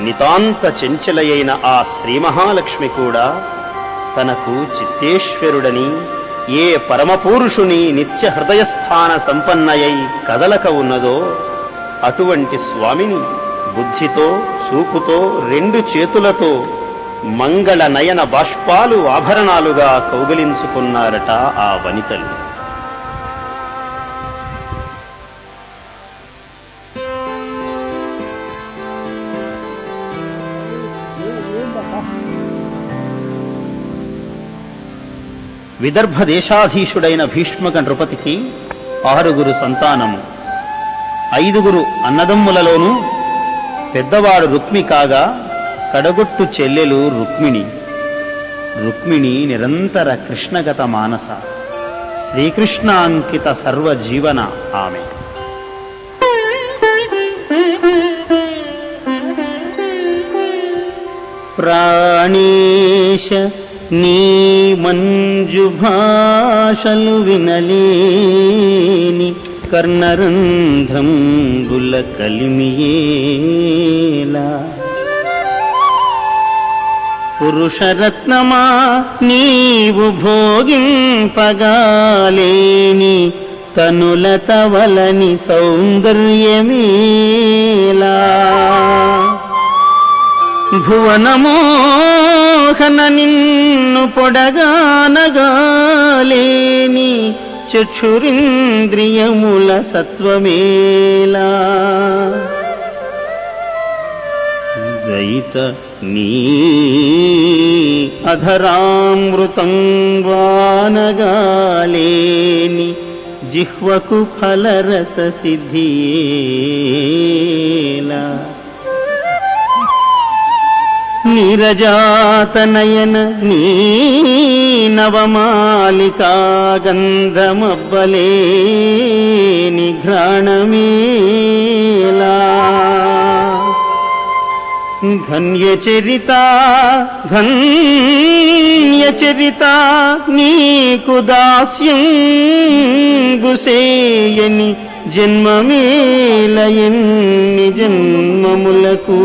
నితాంత చెంచలయైన ఆ శ్రీ మహాలక్ష్మి కూడా తనకు చిత్తేశ్వరుడని, ఏ పరమపురుషుని నిత్య హృదయస్థాన సంపన్నయై కదలక ఉన్నదో అటువంటి స్వామిని బుద్ధితో, చూపుతో, 2 చేతులతో మంగళ నయన బాష్పాలు ఆభరణాలుగా కౌగిలించుకున్నారట ఆ వనితలు. విదర్భ దేశాధీశుడైన భీష్మక నృపతికి 6 సంతానము. 5 అన్నదమ్ములలోనూ పెద్దవాడు రుక్మి కాగా కడగొట్టు చెల్లెలు రుక్మిణి. రుక్మిణి నిరంతర కృష్ణగత మానస, శ్రీకృష్ణాంకిత సర్వజీవన ఆమె. ప్రాణేశ నీ మంజు భాషలు వినలేని కర్ణరంధ్రంబుల కలిమియేలా, పురుషరత్నమా నీవు భోగింపగాలేని తనులతవలని సౌందర్యమేలా, భువనమోహన నిన్ను పొడగానగాలేని చక్షురింద్రియముల సత్వమేలా, దయిత నీ అధరామృతం వానగాలేని జిహ్వకు ఫలరస సిద్ధియేలా, నీరజాతనయన నీ నవమాలికా గంధమబ్బలేని ఘ్రాణమేలా, ధన్యచరిత ధన్యచరిత నీకు దాస్యం గుసేయని జన్మమేలయన్ని జన్మములకు